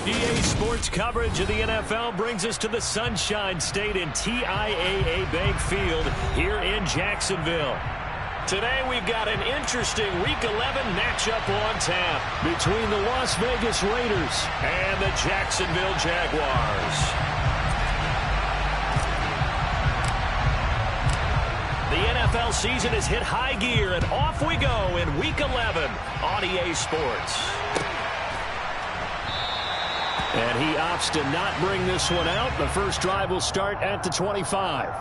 EA Sports coverage of the NFL brings us to the Sunshine State in TIAA Bank Field here in Jacksonville. Today we've got an interesting Week 11 matchup on tap between the Las Vegas Raiders and the Jacksonville Jaguars. The NFL season has hit high gear, and off we go in Week 11 on EA Sports. And he opts to not bring this one out. The first drive will start at the 25.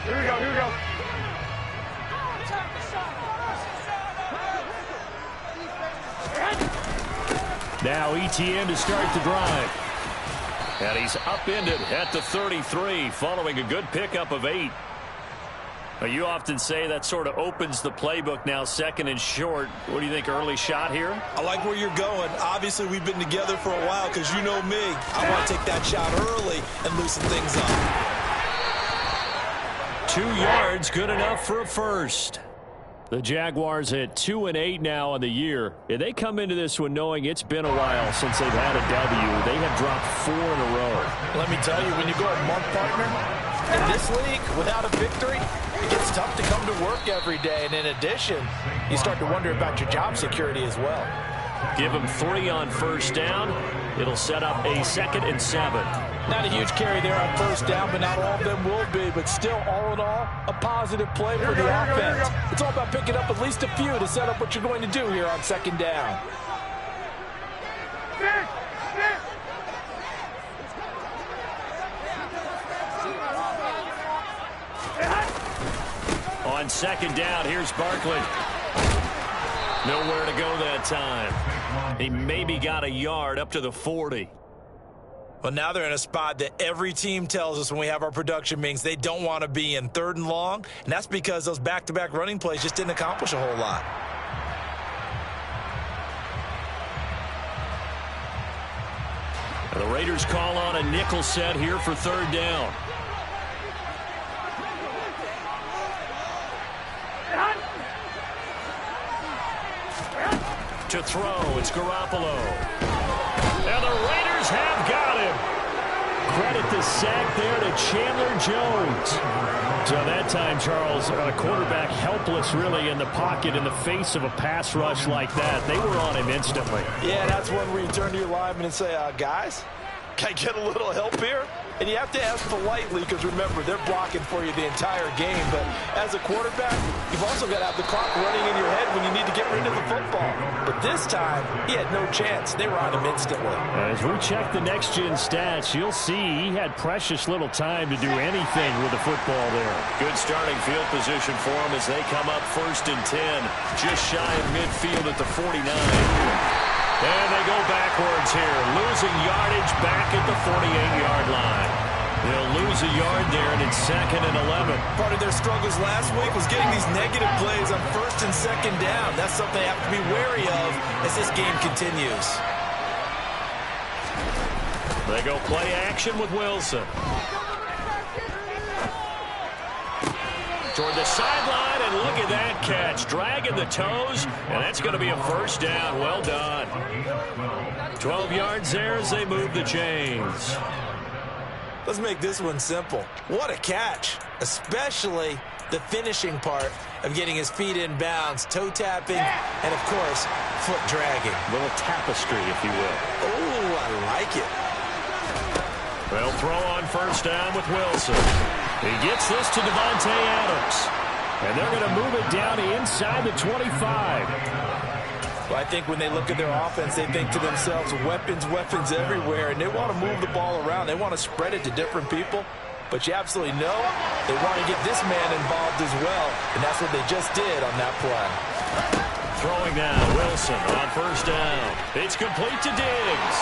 Here we go, here we go. Now ETN to start the drive. And he's upended at the 33 following a good pickup of 8. Now, you often say that sort of opens the playbook now, second and short. What do you think, early shot here? I like where you're going. Obviously, we've been together for a while because you know me. I want to take that shot early and loosen things up. 2 yards, good enough for a first. The Jaguars at 2-8 now on the year. And they come into this one knowing it's been a while since they've had a W. They have dropped 4 in a row. Let me tell you, when you go a month, partner, in this league, without a victory, it gets tough to come to work every day. And in addition, you start to wonder about your job security as well. Give them 3 on first down. It'll set up a 2nd and 7. Not a huge carry there on first down, but not all of them will be. But still, all in all, a positive play for the offense. It's all about picking up at least a few to set up what you're going to do here on second down. On second down, here's Barkley. Nowhere to go that time. He maybe got a yard up to the 40. Well, now they're in a spot that every team tells us when we have our production meetings they don't want to be in, 3rd and long, and that's because those back-to-back running plays just didn't accomplish a whole lot. And the Raiders call on a nickel set here for 3rd down. To throw, it's Garoppolo. And the Raiders have got him. Credit the sack there to Chandler Jones. So that time, Charles, a quarterback helpless really in the pocket in the face of a pass rush like that. They were on him instantly. Yeah, that's when we turn to your lineman and say, guys, can I get a little help here? And you have to ask politely because, remember, they're blocking for you the entire game. But as a quarterback, you've also got to have the clock running in your head when you need to get rid of the football. But this time, he had no chance. They were on him instantly. As we check the next-gen stats, you'll see he had precious little time to do anything with the football there. Good starting field position for him as they come up 1st and 10, just shy of midfield at the 49. And they go backwards here, losing yardage back at the 48-yard line. They'll lose a yard there, and it's 2nd and 11. Part of their struggles last week was getting these negative plays on 1st and 2nd down. That's something they have to be wary of as this game continues. They go play action with Wilson. Toward the sideline, and look at that catch. Dragging the toes, and that's going to be a first down. Well done. 12 yards there as they move the chains. Let's make this one simple. What a catch, especially the finishing part of getting his feet in bounds, toe tapping, and, of course, foot dragging. A little tapestry, if you will. Oh, I like it. They'll throw on first down with Wilson. He gets this to Devontae Adams. And they're going to move it down inside the 25. Well, I think when they look at their offense, they think to themselves, weapons everywhere, and they want to move the ball around. They want to spread it to different people. But you absolutely know they want to get this man involved as well, and that's what they just did on that play. Throwing now, Wilson on first down. It's complete to Diggs.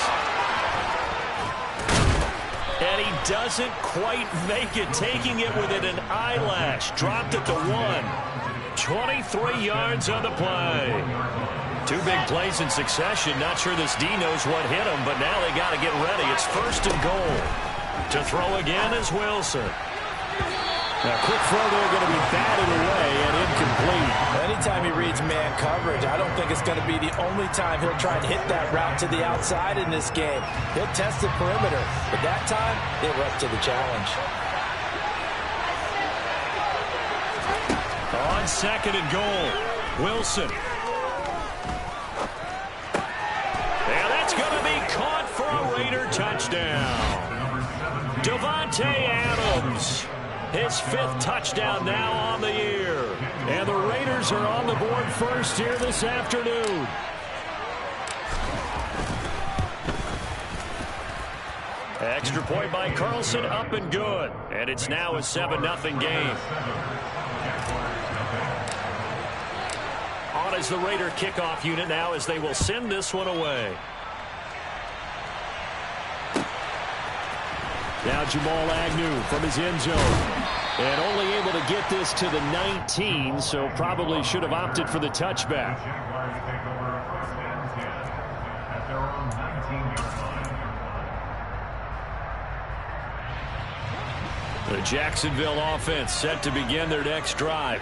And he doesn't quite make it, taking it within an eyelash. Dropped at the 1. 23 yards on the play. Two big plays in succession. Not sure this D knows what hit him, but now they got to get ready. It's 1st and goal. To throw again is Wilson. Now, quick throw there, going to be batted away and incomplete. Anytime he reads man coverage, I don't think it's going to be the only time he'll try and hit that route to the outside in this game. He'll test the perimeter, but that time, they were up to the challenge. On 2nd and goal, Wilson. And that's going to be caught for a Raider touchdown. Davante Adams. His 5th touchdown now on the year. And the Raiders are on the board first here this afternoon. Extra point by Carlson, up and good. And it's now a 7-0 game. On as the Raider kickoff unit now as they will send this one away. Now Jamal Agnew from his end zone. And only able to get this to the 19, so probably should have opted for the touchback. The Jacksonville offense set to begin their next drive.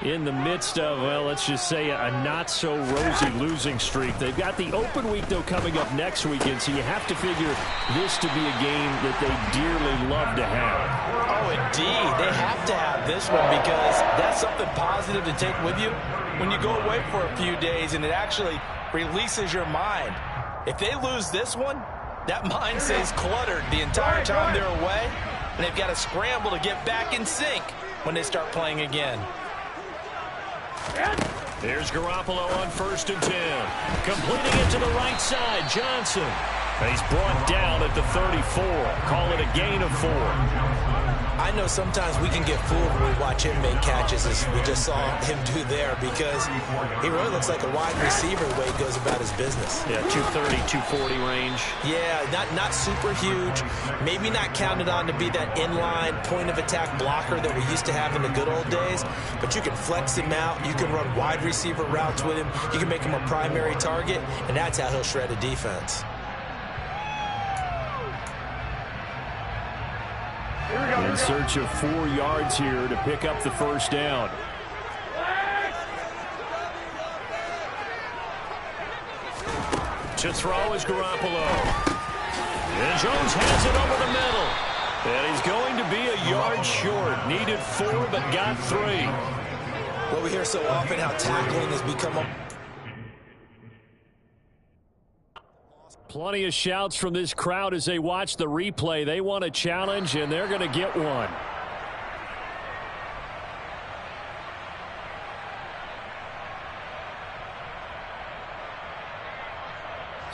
In the midst of, well, let's just say a not-so-rosy losing streak. They've got the open week, though, coming up next weekend, so you have to figure this to be a game that they dearly love to have. Oh, indeed. They have to have this one because that's something positive to take with you when you go away for a few days, and it actually releases your mind. If they lose this one, that mind stays cluttered the entire time they're away, and they've got to scramble to get back in sync when they start playing again. Here's Garoppolo on 1st and 10. Completing it to the right side, Johnson. He's brought down at the 34. Call it a gain of 4. I know sometimes we can get fooled when we watch him make catches, as we just saw him do there, because he really looks like a wide receiver the way he goes about his business. Yeah, 230, 240 range. Yeah, not super huge. Maybe not counted on to be that inline point-of-attack blocker that we used to have in the good old days, but you can flex him out. You can run wide receiver routes with him. You can make him a primary target, and that's how he'll shred a defense. In search of 4 yards here to pick up the 1st down. To throw is Garoppolo. And Jones has it over the middle. And he's going to be a yard short. Needed 4, but got 3. Well, we hear so often how tackling has become a... Plenty of shouts from this crowd as they watch the replay. They want a challenge, and they're going to get one.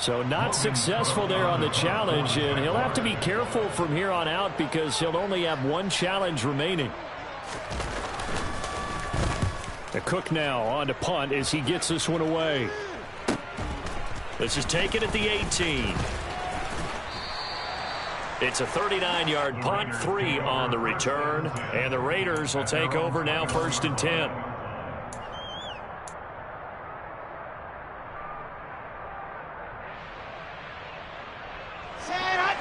So not successful there on the challenge, and he'll have to be careful from here on out because he'll only have 1 challenge remaining. The Cook now on to punt as he gets this one away. This is taken at the 18. It's a 39-yard punt, 3 on the return, and the Raiders will take over now 1st and 10.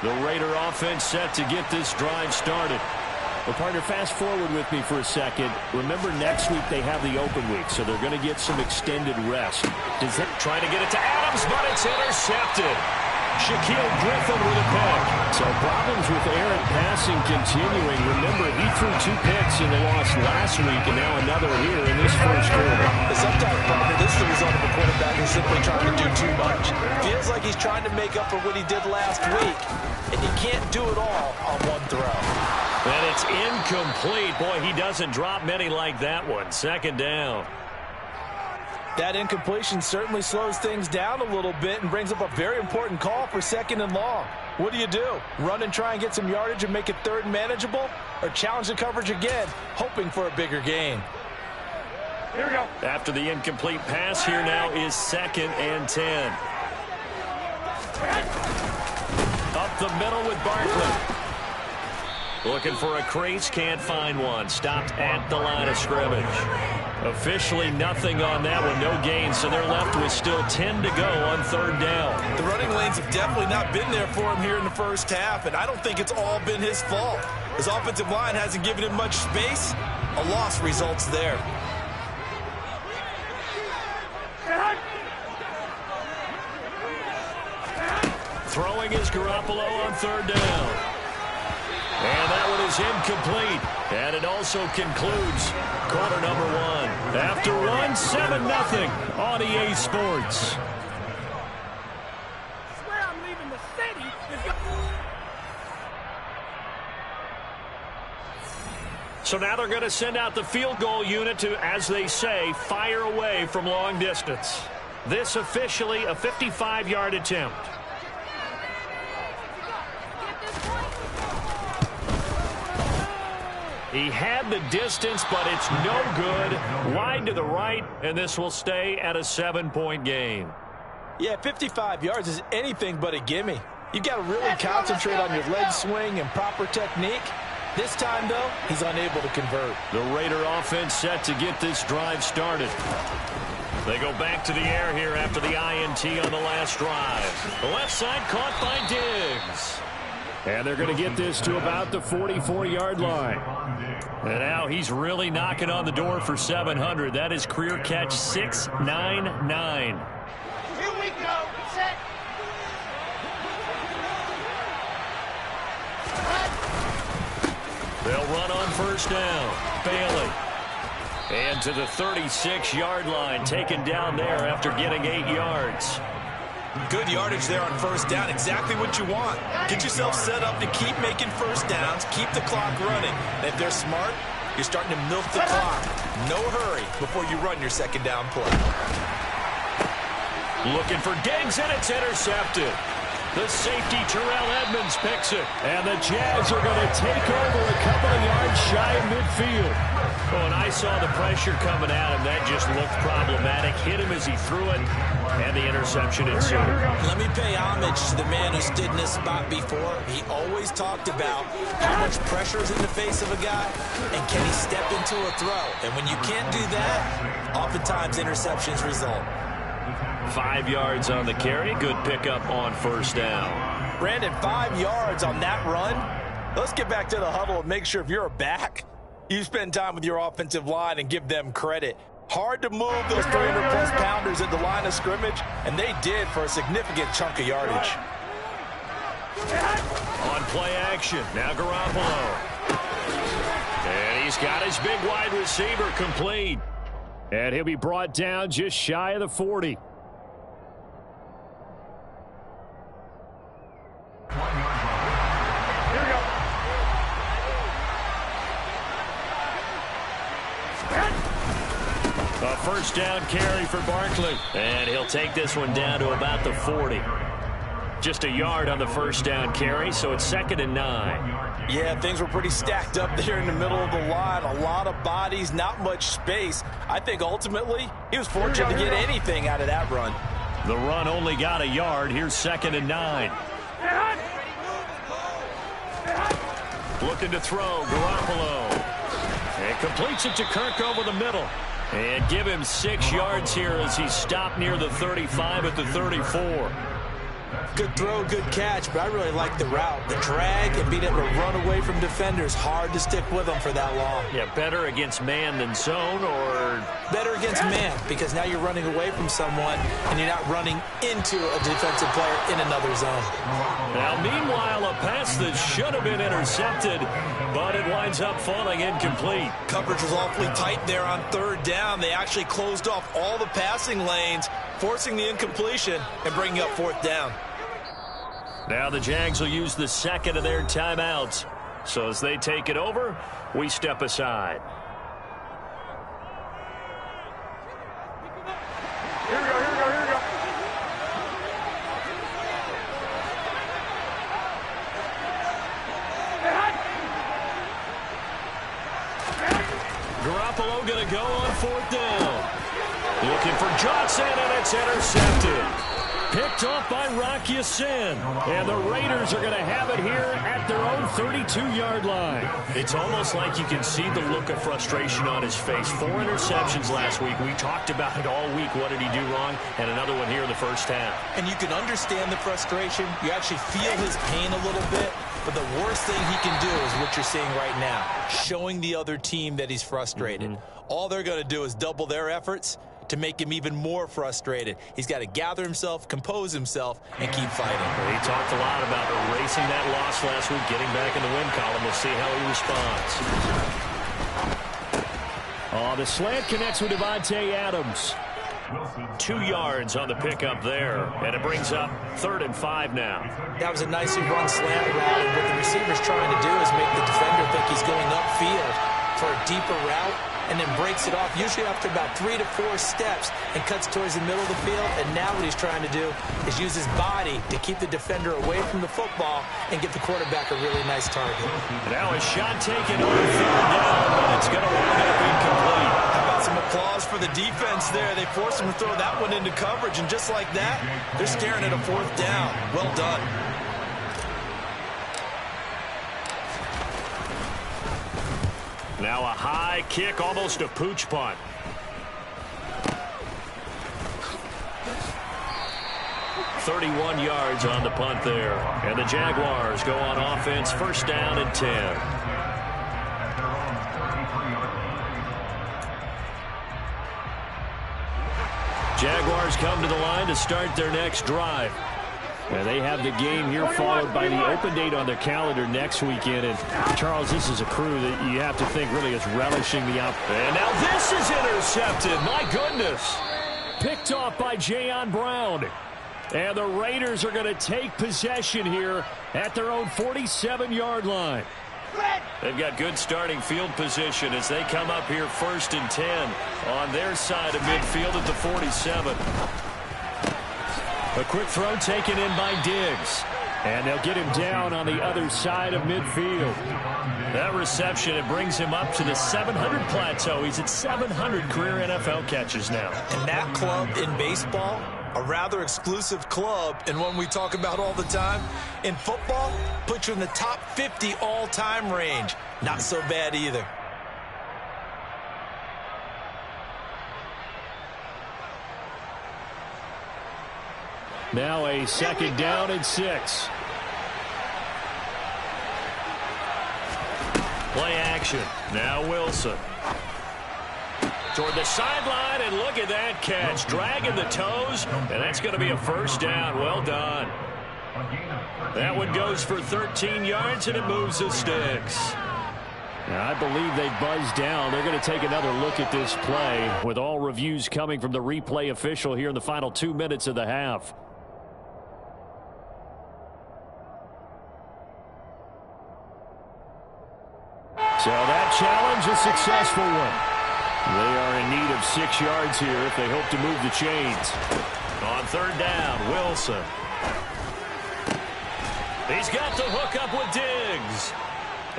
The Raider offense set to get this drive started. Well, partner, fast forward with me for a second. Remember, next week they have the open week, so they're going to get some extended rest. Does that try to get it to Adams, but it's intercepted. Shaquille Griffin with a pick. So problems with errant passing continuing. Remember, he threw 2 picks in the loss last week, and now another here in this first quarter. Sometimes, partner, this is the result of a quarterback who's simply trying to do too much. Feels like he's trying to make up for what he did last week, and you can't do it all on 1 throw. And it's incomplete. Boy, he doesn't drop many like that one. 2nd down. That incompletion certainly slows things down a little bit and brings up a very important call for 2nd and long. What do? Run and try and get some yardage and make it 3rd and manageable? Or challenge the coverage again, hoping for a bigger gain? Here we go. After the incomplete pass, here now is 2nd and 10. Up the middle with Barkley. Looking for a crease, can't find one. Stopped at the line of scrimmage. Officially nothing on that one, no gain, so they're left with still 10 to go on third down. The running lanes have definitely not been there for him here in the first half, and I don't think it's all been his fault. His offensive line hasn't given him much space. A loss results there. Throwing is Garoppolo on third down. And that one is incomplete. And it also concludes quarter number one. After one, 7-0 on EA Sports. So now they're going to send out the field goal unit to, as they say, fire away from long distance. This officially a 55-yard attempt. He had the distance, but it's no good. Wide to the right, and this will stay at a 7-point game. Yeah, 55 yards is anything but a gimme. You've got to really concentrate on your leg swing and proper technique. This time, though, he's unable to convert. The Raider offense set to get this drive started. They go back to the air here after the INT on the last drive. The left side caught by Diggs. And they're going to get this to about the 44-yard line. And now he's really knocking on the door for 700. That is career catch 699. Here we go. Set. They'll run on first down. Bailey. And to the 36-yard line, taken down there after getting 8 yards. Good yardage there on first down. Exactly what you want. Get yourself set up to keep making first downs, keep the clock running. And if they're smart, you're starting to milk the clock. No hurry before you run your second down play. Looking for Diggs, and it's intercepted. The safety, Terrell Edmonds, picks it. And the Jags are going to take over a couple of yards shy of midfield. Oh, and I saw the pressure coming at him. That just looked problematic. Hit him as he threw it, and the interception ensued. Let me pay homage to the man who stood in this spot before. He always talked about how much pressure is in the face of a guy, and can he step into a throw. And when you can't do that, oftentimes interceptions result. 5 yards on the carry. Good pickup on first down. Brandon, 5 yards on that run. Let's get back to the huddle and make sure if you're a back, you spend time with your offensive line and give them credit. Hard to move those 300-plus pounders at the line of scrimmage, and they did for a significant chunk of yardage. On play action, now Garoppolo. And he's got his big wide receiver complete. And he'll be brought down just shy of the 40. A first down carry for Barkley. And he'll take this one down to about the 40. Just a yard on the first down carry, so it's 2nd and 9. Yeah, things were pretty stacked up there in the middle of the line. A lot of bodies, not much space. I think ultimately he was fortunate to get anything out of that run. The run only got a yard. Here's 2nd and 9. Looking to throw, Garoppolo. And completes it to Kirk over the middle. And give him 6 yards here as he stopped near the 35 at the 34. Good throw, good catch, but I really like the route. The drag and being able to run away from defenders, hard to stick with them for that long. Yeah, better against man than zone, or? Better against man, because now you're running away from someone and you're not running into a defensive player in another zone. Now, meanwhile, a pass that should have been intercepted, but it winds up falling incomplete. Coverage was awfully tight there on third down. They actually closed off all the passing lanes, forcing the incompletion and bringing up fourth down. Now the Jags will use the second of their timeouts. So as they take it over, we step aside. Here we go, here we go, here we go. Garoppolo going to go on fourth down. Looking for Johnson, and it's intercepted. Picked off by Rocky Sin. And the Raiders are going to have it here at their own 32-yard line. It's almost like you can see the look of frustration on his face. 4 interceptions last week. We talked about it all week. What did he do wrong? And another one here in the first half. And you can understand the frustration. You actually feel his pain a little bit. But the worst thing he can do is what you're seeing right now, showing the other team that he's frustrated. All they're going to do is double their efforts to make him even more frustrated. He's got to gather himself, compose himself, and keep fighting. Well, he talked a lot about erasing that loss last week, getting back in the win column. We'll see how he responds. The slant connects with Devontae Adams. 2 yards on the pickup there, and it brings up 3rd and 5 now. That was a nicely run slant route, and what the receiver's trying to do is make the defender think he's going upfield for a deeper route, and then breaks it off, usually after about 3 to 4 steps, and cuts towards the middle of the field. And now what he's trying to do is use his body to keep the defender away from the football and get the quarterback a really nice target. Now a shot taken on 3rd down, but it's going to wind up incomplete. How about some applause for the defense there? They forced him to throw that one into coverage, and just like that, they're staring at a 4th down. Well done. Now a high kick, almost a pooch punt. .31 yards on the punt there. And the Jaguars go on offense, 1st down and 10. Jaguars come to the line to start their next drive. And they have the game here followed by the open date on their calendar next weekend. And, Charles, this is a crew that you have to think really is relishing the opportunity. And now this is intercepted. My goodness. Picked off by Jayon Brown. And the Raiders are going to take possession here at their own 47-yard line. They've got good starting field position as they come up here 1st and 10 on their side of midfield at the 47. A quick throw taken in by Diggs. And they'll get him down on the other side of midfield. That reception, it brings him up to the 700 plateau. He's at 700 career NFL catches now. And that club in baseball, a rather exclusive club, and one we talk about all the time. In football, put you in the top 50 all-time range. Not so bad either. Now a 2nd down and 6. Play action. Now Wilson. Toward the sideline, and look at that catch. Dragging the toes, and that's going to be a 1st down. Well done. That one goes for 13 yards, and it moves the sticks. Now, I believe they buzzed down. They're going to take another look at this play with all reviews coming from the replay official here in the final 2 minutes of the half. So that challenge, a successful one. They are in need of 6 yards here if they hope to move the chains. On 3rd down, Wilson. He's got the hook up with Diggs.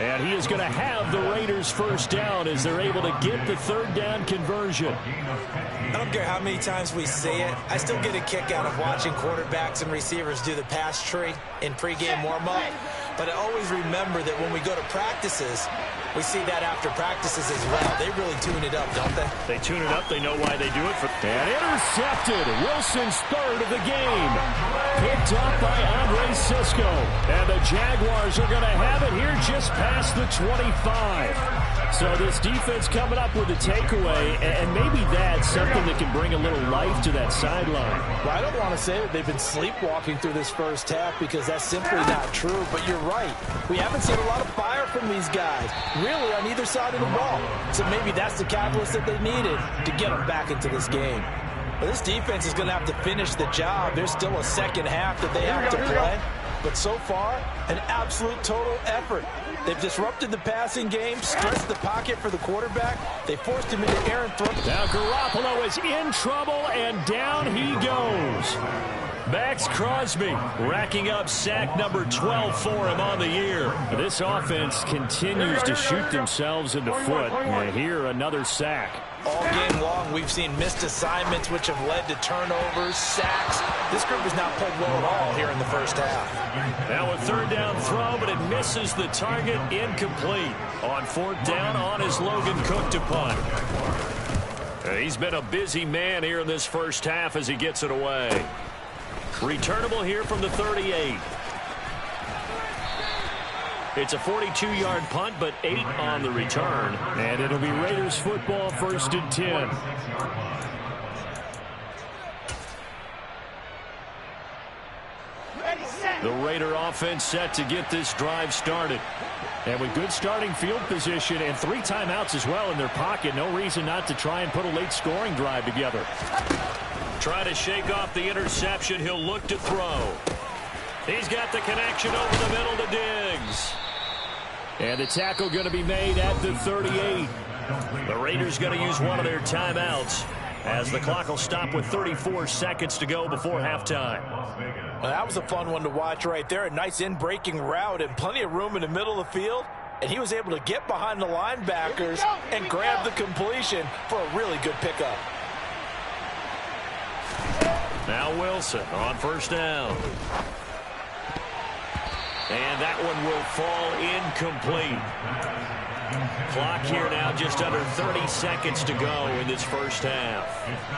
And he is going to have the Raiders' 1st down as they're able to get the 3rd down conversion. I don't care how many times we say it. I still get a kick out of watching quarterbacks and receivers do the pass tree in pregame warm-up. But I always remember that when we go to practices, we see that after practices as well. They really tune it up, don't they? They tune it up. They know why they do it. And intercepted. Wilson's 3rd of the game. Picked up by Andre Sisco. And the Jaguars are going to have it here just past the 25. So this defense coming up with a takeaway, and maybe that's something that can bring a little life to that sideline. Well, I don't want to say that they've been sleepwalking through this first half because that's simply not true, but you're right. We haven't seen a lot of fire from these guys, really, on either side of the ball. So maybe that's the catalyst that they needed to get them back into this game. But this defense is going to have to finish the job. There's still a second half that they have to play. But so far, an absolute total effort. They've disrupted the passing game, stretched the pocket for the quarterback. They forced him into errant throws. Now Garoppolo is in trouble, and down he goes. Max Crosby racking up sack number 12 for him on the year. This offense continues to shoot themselves in the foot. And here, another sack. All game long, we've seen missed assignments, which have led to turnovers, sacks. This group has not played well at all here in the first half. Now a third down throw, but it misses the target, incomplete. On fourth down, on is Logan Cook to punt. He's been a busy man here in this first half as he gets it away. Returnable here from the 38. It's a 42-yard punt, but 8 on the return. And it'll be Raiders football, 1st and 10. The Raider offense set to get this drive started. And with good starting field position and 3 timeouts as well in their pocket, no reason not to try and put a late scoring drive together. Try to shake off the interception. He'll look to throw. He's got the connection over the middle to Diggs. And the tackle going to be made at the 38. The Raiders going to use one of their timeouts as the clock will stop with 34 seconds to go before halftime. Well, that was a fun one to watch right there. A nice in-breaking route and plenty of room in the middle of the field. And he was able to get behind the linebackers and grab the completion for a really good pickup. Now Wilson on first down. And that one will fall incomplete. Clock here now just under 30 seconds to go in this first half.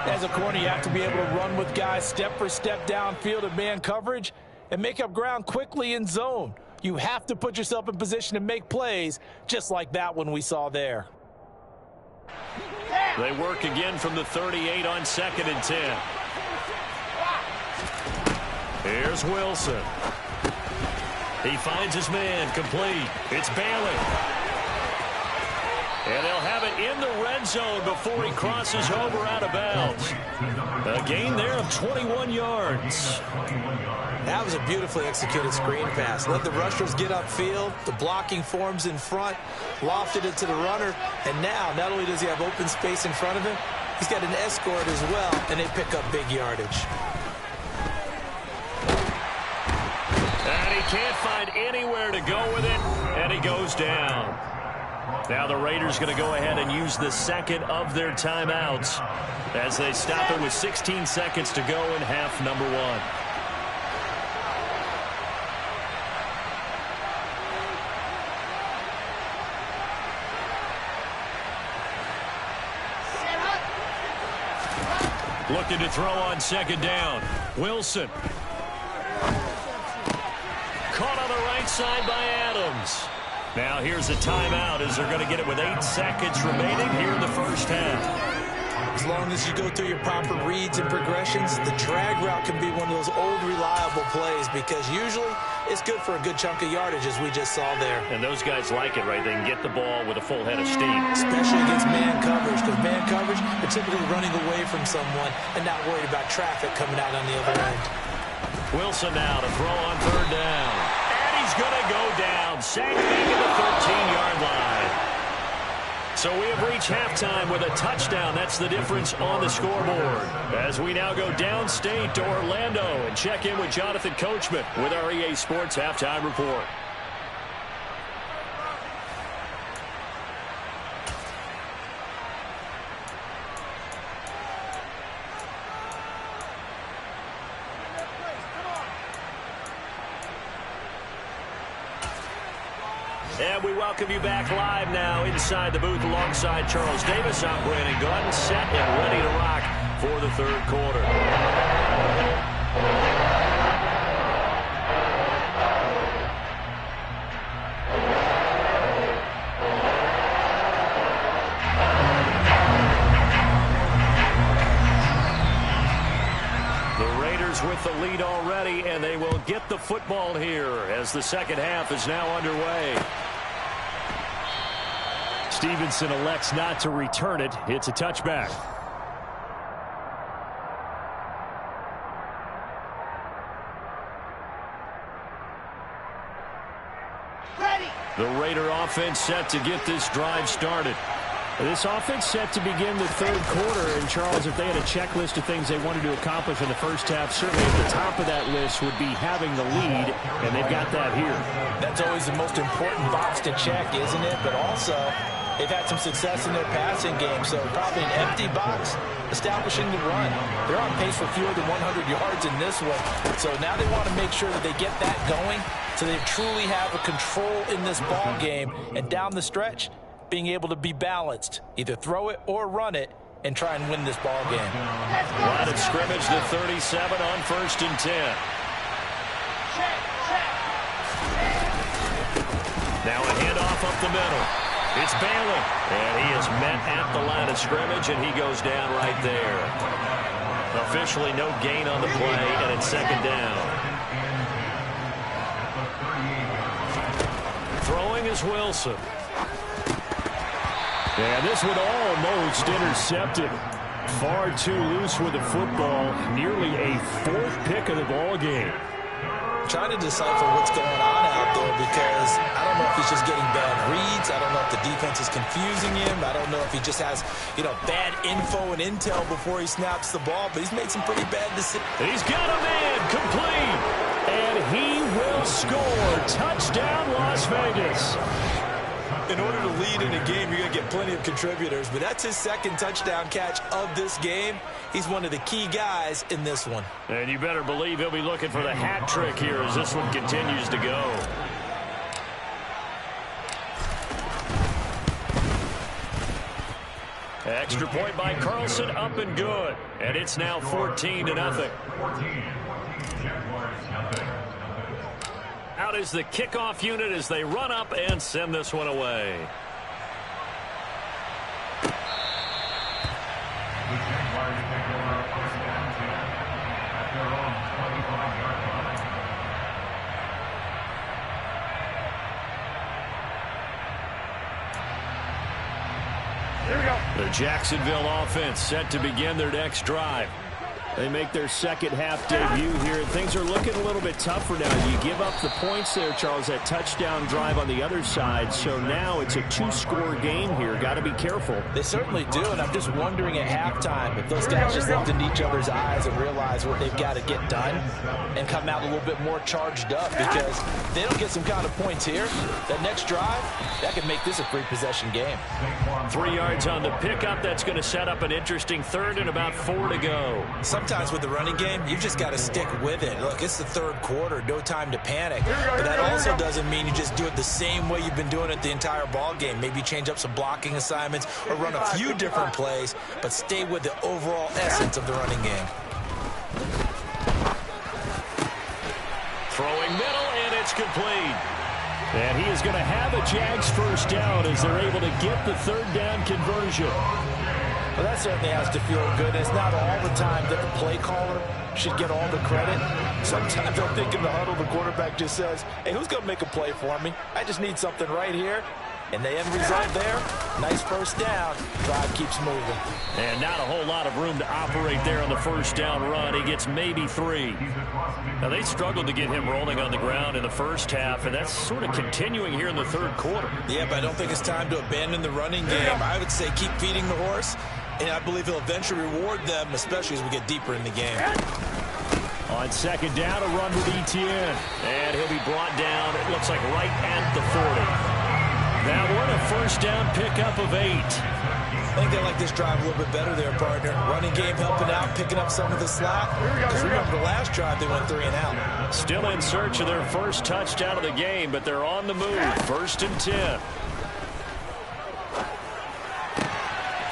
As a corner, you have to be able to run with guys step for step downfield in man coverage and make up ground quickly in zone. You have to put yourself in position to make plays just like that one we saw there. They work again from the 38 on 2nd and 10. Here's Wilson. He finds his man, complete. It's Bailey. And they'll have it in the red zone before he crosses over out of bounds. A gain there of 21 yards. That was a beautifully executed screen pass. Let the rushers get upfield. The blocking forms in front. Lofted it to the runner. And now, not only does he have open space in front of him, he's got an escort as well, and they pick up big yardage. And he can't find anywhere to go with it, and he goes down. Now the Raiders going to go ahead and use the second of their timeouts as they stop it with 16 seconds to go in half number 1. Looking to throw on 2nd down. Wilson. Caught on the right side by Adams. Now here's a timeout as they're going to get it with 8 seconds remaining here in the first half. As long as you go through your proper reads and progressions, the drag route can be one of those old reliable plays because usually it's good for a good chunk of yardage as we just saw there. And those guys like it, right? They can get the ball with a full head of steam. Especially against man coverage, because man coverage, they're typically running away from someone and not worried about traffic coming out on the other end. Wilson now to throw on 3rd down. And he's going to go down. Sacked back at the 13-yard line. So we have reached halftime with a touchdown. That's the difference on the scoreboard. As we now go downstate to Orlando and check in with Jonathan Coachman with our EA Sports Halftime Report. And we welcome you back live now inside the booth alongside Charles Davis. I'm Brandon Gunn, set and ready to rock for the 3rd quarter. The Raiders with the lead already, and they will get the football here as the second half is now underway. Stevenson elects not to return it. It's a touchback. Ready. The Raider offense set to get this drive started. This offense set to begin the 3rd quarter. And, Charles, if they had a checklist of things they wanted to accomplish in the first half, certainly at the top of that list would be having the lead, and they've got that here. That's always the most important box to check, isn't it? But also, They've had some success in their passing game, so probably an empty box establishing the run. They're on pace for fewer than 100 yards in this one. So now they want to make sure that they get that going so they truly have a control in this ball game. And down the stretch, being able to be balanced, either throw it or run it, and try and win this ball game. Line of scrimmage to 37 on 1st and 10. Now a handoff up the middle. It's Bailey, and he is met at the line of scrimmage, and he goes down right there. Officially no gain on the play, and it's 2nd down. Throwing is Wilson. And this one almost intercepted. Far too loose with the football. Nearly a 4th pick of the ball game. Trying to decipher what's going on out there because I don't know if he's just getting bad reads. I don't know if the defense is confusing him. I don't know if he just has, bad info and intel before he snaps the ball. But he's made some pretty bad decisions. He's got a man complete. And he will score. Touchdown, Las Vegas. In order to lead in a game, you're going to get plenty of contributors. But that's his 2nd touchdown catch of this game. He's one of the key guys in this one. And you better believe he'll be looking for the hat trick here as this one continues to go. Extra point by Carlson, up and good. And it's now 14-0. Out is the kickoff unit as they run up and send this one away. The Jaguars take over 1st and 10 at their own 25-yard line. Here we go. The Jacksonville offense set to begin their next drive. They make their 2nd half debut here. Things are looking a little bit tougher now. You give up the points there, Charles, that touchdown drive on the other side. So now it's a 2-score game here. Got to be careful. They certainly do, and I'm just wondering at halftime if those guys just looked into each other's eyes and realize what they've got to get done and come out a little bit more charged up, because if they don't get some kind of points here, that next drive, that could make this a 3-possession game. 3 yards on the pickup. That's going to set up an interesting 3rd and about 4 to go. Sometimes with the running game, you've just got to stick with it. Look, it's the 3rd quarter, no time to panic. But that also doesn't mean you just do it the same way you've been doing it the entire ball game. Maybe change up some blocking assignments or run a few different plays, but stay with the overall essence of the running game. Throwing middle, and it's complete. And he is going to have a Jags 1st down as they're able to get the 3rd down conversion. Well, that certainly has to feel good. It's not all the time that the play caller should get all the credit. Sometimes I think in the huddle, the quarterback just says, hey, who's going to make a play for me? I just need something right here. And the end result there, nice 1st down. Drive keeps moving. And not a whole lot of room to operate there on the 1st down run. He gets maybe 3. Now, they struggled to get him rolling on the ground in the 1st half, and that's sort of continuing here in the 3rd quarter. Yeah, but I don't think it's time to abandon the running game. I would say keep feeding the horse, and I believe he'll eventually reward them, especially as we get deeper in the game. On 2nd down, a run with Etienne. And he'll be brought down, it looks like right at the 40. That one, a 1st down pickup of 8. I think they like this drive a little bit better there, partner. Running game helping out, picking up some of the slack. Because remember, the last drive, they went 3 and out. Still in search of their 1st touchdown of the game, but they're on the move. 1st and 10.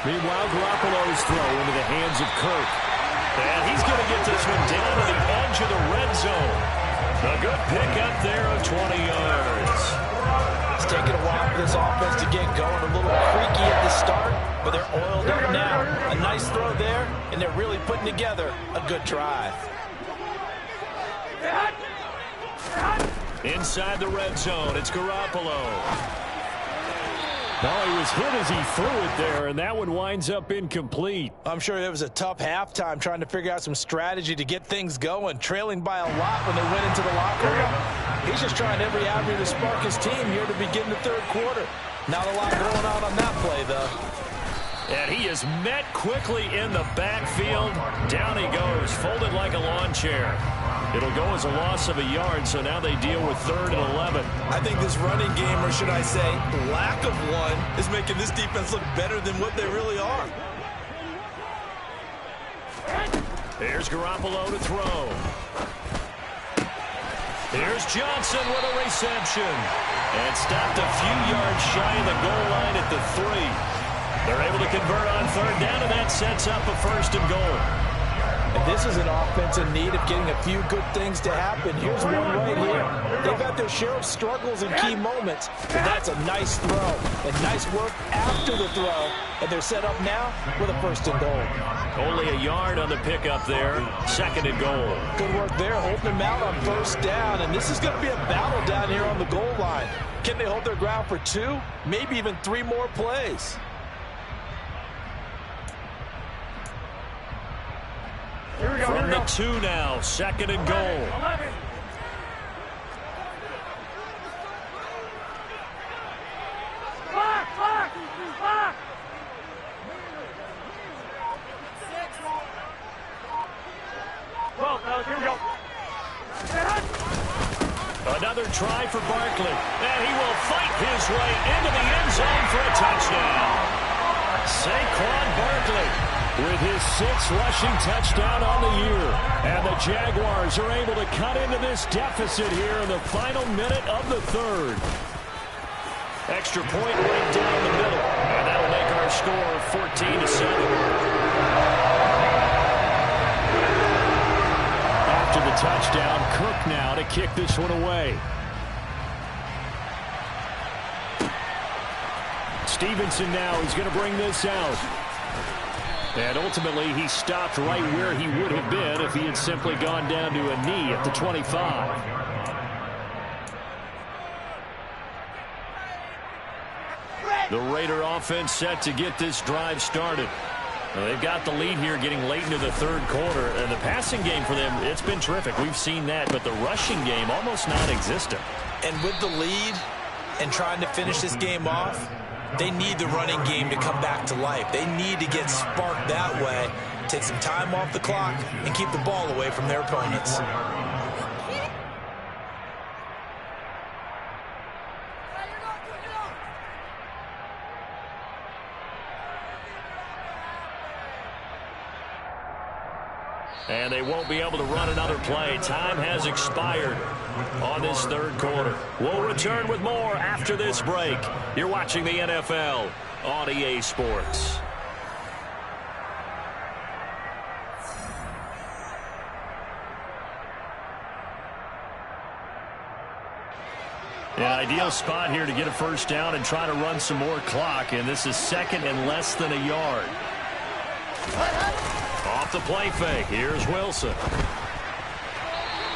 Meanwhile, Garoppolo's throw into the hands of Kirk. And he's going to get this one down to the edge of the red zone. A good pickup there of 20 yards. It's taken a while for this offense to get going. A little creaky at the start, but they're oiled up now. A nice throw there, and they're really putting together a good drive. Inside the red zone, it's Garoppolo. No, he was hit as he threw it there, and that one winds up incomplete. I'm sure it was a tough halftime trying to figure out some strategy to get things going, trailing by a lot when they went into the locker room. He's just trying every avenue to spark his team here to begin the 3rd quarter. Not a lot going on that play, though. And he is met quickly in the backfield. Down he goes, folded like a lawn chair. It'll go as a loss of a yard, so now they deal with 3rd and 11. I think this running game, or should I say lack of one, is making this defense look better than what they really are. Here's Garoppolo to throw. Here's Johnson with a reception. And stopped a few yards shy of the goal line at the 3. They're able to convert on 3rd down, and that sets up a 1st and goal. And this is an offense in need of getting a few good things to happen. Here's one right here. They've had their share of struggles in key moments, but that's a nice throw. And nice work after the throw. And they're set up now with a 1st and goal. Only a yard on the pickup there. 2nd and goal. Good work there, holding them out on 1st down. And this is going to be a battle down here on the goal line. Can they hold their ground for 2, maybe even 3 more plays? From the 2 now, 2nd and goal. 11. Another try for Barkley, and he will fight his way into the end zone for a touchdown. Saquon Barkley with his 6th rushing touchdown on the year. And the Jaguars are able to cut into this deficit here in the final minute of the 3rd. Extra point right down the middle, and that'll make our score 14-7. After the touchdown, Cook now to kick this one away. Stevenson now is going to bring this out. And ultimately, he stopped right where he would have been if he had simply gone down to a knee at the 25. The Raider offense set to get this drive started. Well, they've got the lead here getting late into the 3rd quarter. And the passing game for them, it's been terrific. We've seen that. But the rushing game, almost non-existent. And with the lead and trying to finish this game off, they need the running game to come back to life. They need to get sparked that way, take some time off the clock, and keep the ball away from their opponents. And they won't be able to run another play. Time has expired on this 3rd quarter. We'll return with more after this break. You're watching the NFL on EA Sports. An ideal spot here to get a 1st down and try to run some more clock. And this is 2nd and less than a yard. Off the play fake. Here's Wilson.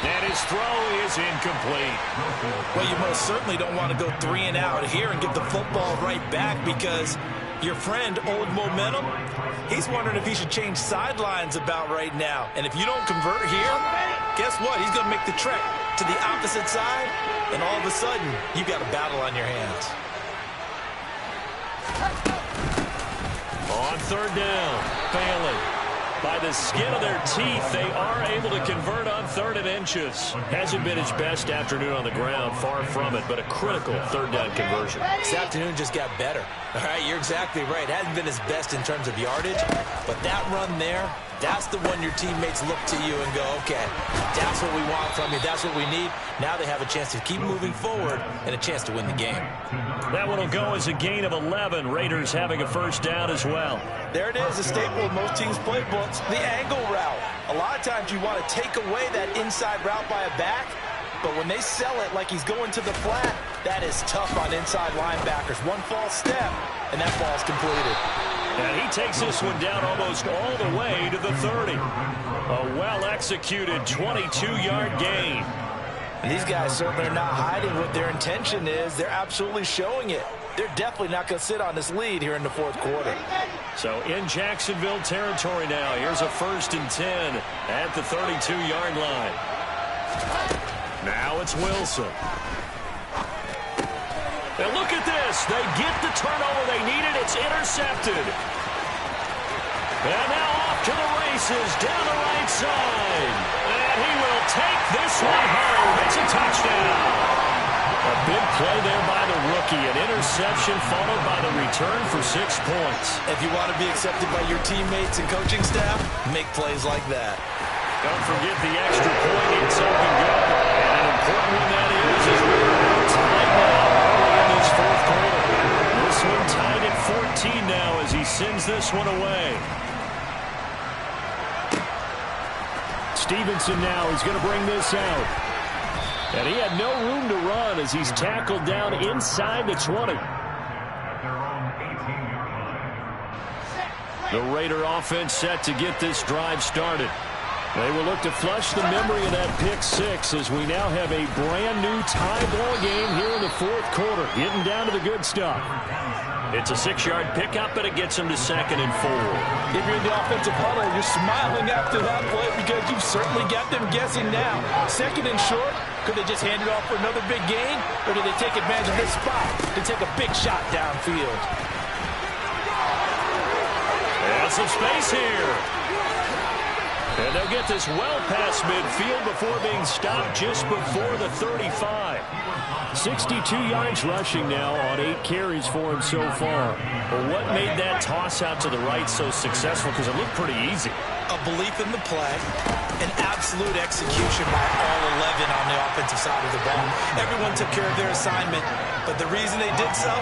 And his throw is incomplete. Well, you most certainly don't want to go 3 and out here and get the football right back, because your friend, Old Momentum, he's wondering if he should change sidelines about right now. And if you don't convert here, guess what? He's going to make the trek to the opposite side, and all of a sudden, you've got a battle on your hands. On 3rd down, failing. By the skin of their teeth, they are able to convert on 3rd and inches. Hasn't been his best afternoon on the ground, far from it, but a critical 3rd down conversion. This afternoon just got better. All right, you're exactly right. Hasn't been his best in terms of yardage, but that run there, that's the one your teammates look to you and go, okay, that's what we want from you. That's what we need. Now they have a chance to keep moving forward and a chance to win the game. That one will go as a gain of 11. Raiders having a 1st down as well. There it is, a staple of most teams' playbooks, the angle route. A lot of times you want to take away that inside route by a back, but when they sell it like he's going to the flat, that is tough on inside linebackers. One false step, and that ball's completed. And he takes this one down almost all the way to the 30. A well-executed 22-yard gain. And these guys certainly are not hiding what their intention is. They're absolutely showing it. They're definitely not going to sit on this lead here in the 4th quarter. So in Jacksonville territory now. Here's a 1st and 10 at the 32-yard line. Now it's Wilson. And look at this. They get the turnover they needed. It's intercepted. And now off to the races down the right side. And he will take this one home. It's a touchdown. A big play there by the rookie. An interception followed by the return for 6 points. If you want to be accepted by your teammates and coaching staff, make plays like that. Don't forget the extra point. It's up and good. And an important one that is as we're tied now early in this fourth quarter. This one tied at 14 now as he sends this one away. Stevenson now is going to bring this out. And he had no room to run as he's tackled down inside the 20. The Raider offense set to get this drive started. They will look to flush the memory of that pick six as we now have a brand-new tie ball game here in the fourth quarter, getting down to the good stuff. It's a 6-yard pickup, but it gets him to 2nd and 4. If you're in the offensive huddle, you're smiling after that play because you've certainly got them guessing now. 2nd and short, could they just hand it off for another big gain, or do they take advantage of this spot to take a big shot downfield? And some space here. And they'll get this well past midfield before being stopped just before the 35. 62 yards rushing now on 8 carries for him so far. Well, what made that toss out to the right so successful? Because it looked pretty easy. A belief in the play, an absolute execution by all 11 on the offensive side of the ball. Everyone took care of their assignment, but the reason they did so,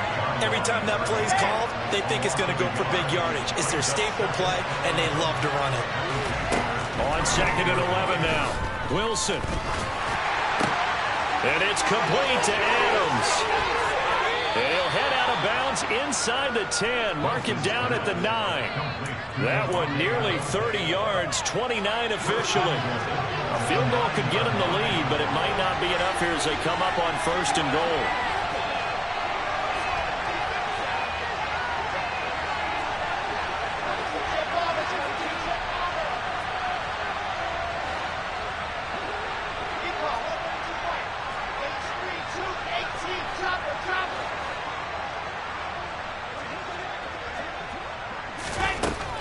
every time that play is called, they think it's going to go for big yardage. It's their staple play, and they love to run it. On 2nd and 11 now. Wilson. And it's complete to Adams. And he'll head out of bounds inside the 10. Mark him down at the 9. That one nearly 30 yards, 29 officially. A field goal could get him the lead, but it might not be enough here as they come up on 1st and goal.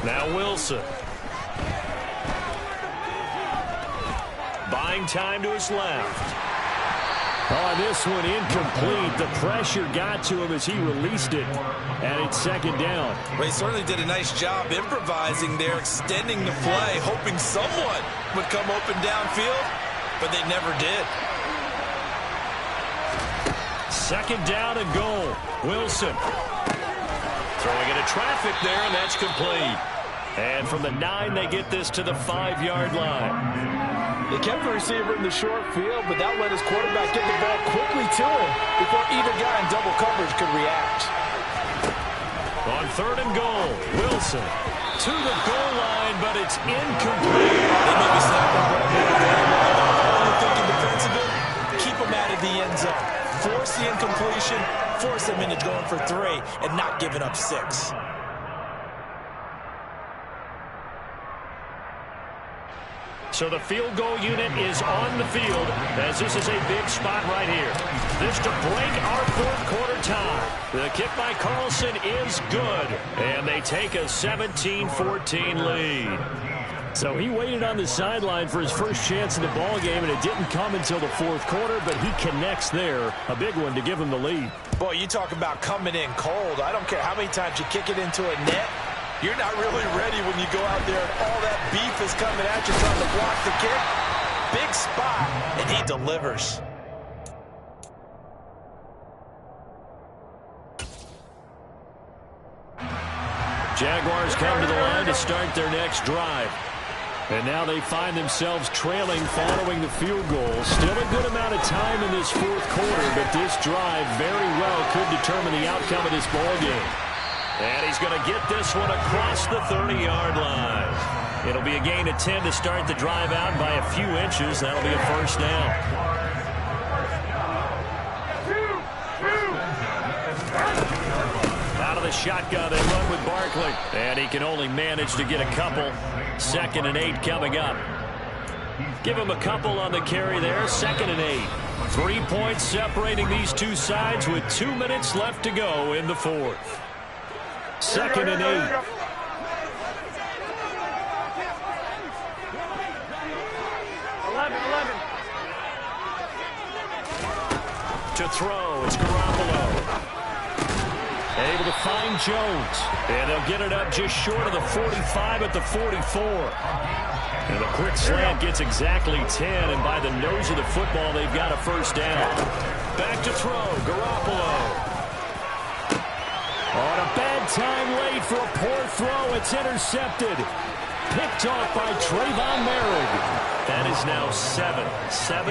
Now Wilson. Buying time to his left. Oh, this one incomplete. The pressure got to him as he released it. And it's 2nd down. Well, he certainly did a nice job improvising there, extending the play, hoping someone would come open downfield, but they never did. 2nd down and goal. Wilson. Throwing into traffic there, and that's complete. And from the 9, they get this to the 5-yard line. They kept the receiver in the short field, but that let his quarterback get the ball quickly to him before either guy in double coverage could react. On 3rd and goal, Wilson to the goal line, but it's incomplete. They may be snapping the thinking defensively. Keep them out of the end zone. Force the incompletion, force them into going for 3, and not giving up 6. So the field goal unit is on the field as this is a big spot right here. This to break our fourth quarter tie. The kick by Carlson is good, and they take a 17-14 lead. So he waited on the sideline for his first chance in the ball game, and it didn't come until the fourth quarter, but he connects there. A big one to give him the lead. Boy, you talk about coming in cold. I don't care how many times you kick it into a net. You're not really ready when you go out there and all that beef is coming at you trying to block the kick. Big spot, and he delivers. Jaguars come to the line to start their next drive. And now they find themselves trailing following the field goal. Still a good amount of time in this fourth quarter, but this drive very well could determine the outcome of this ball game. And he's going to get this one across the 30-yard line. It'll be a gain of 10 to start the drive out by a few inches. That'll be a first down. Out of the shotgun, they run with Barkley. And he can only manage to get a couple. 2nd and 8 coming up. Give him a couple on the carry there. 2nd and 8. 3 points separating these two sides with 2 minutes left to go in the fourth. 2nd and 8. To throw, it's Garoppolo. Able to find Jones. And they'll get it up just short of the 45 at the 44. And a quick slant gets exactly 10, and by the nose of the football, they've got a first down. Back to throw, Garoppolo. On a bad time late for a poor throw, it's intercepted. Picked off by Trayvon Merrick. That is now seven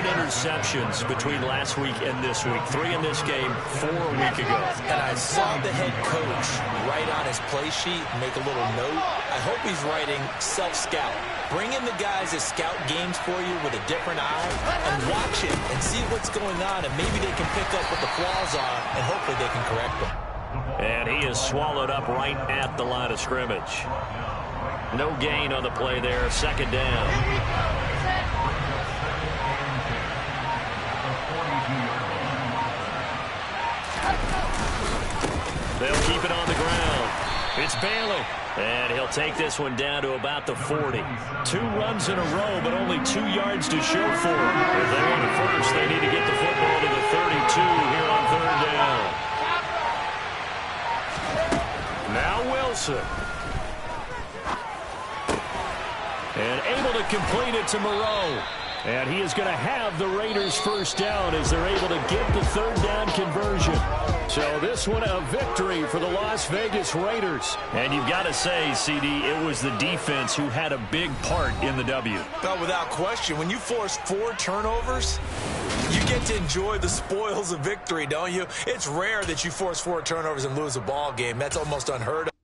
interceptions between last week and this week. 3 in this game, 4 a week ago. And I saw the head coach write on his play sheet, make a little note. I hope he's writing self-scout. Bring in the guys that scout games for you with a different eye and watch it and see what's going on, and maybe they can pick up what the flaws are, and hopefully they can correct them. And he is swallowed up right at the line of scrimmage. No gain on the play there. Second down. They'll keep it on the ground. It's Bailey. And he'll take this one down to about the 40. 2 runs in a row, but only 2 yards to show for it. If they want it first, they need to get the football to the 32 here on third down. Now Wilson. And able to complete it to Moreau. And he is going to have the Raiders first down as they're able to get the third down conversion. So this one a victory for the Las Vegas Raiders. And you've got to say, CD, it was the defense who had a big part in the W. But without question, when you force 4 turnovers, you get to enjoy the spoils of victory, don't you? It's rare that you force 4 turnovers and lose a ball game. That's almost unheard of.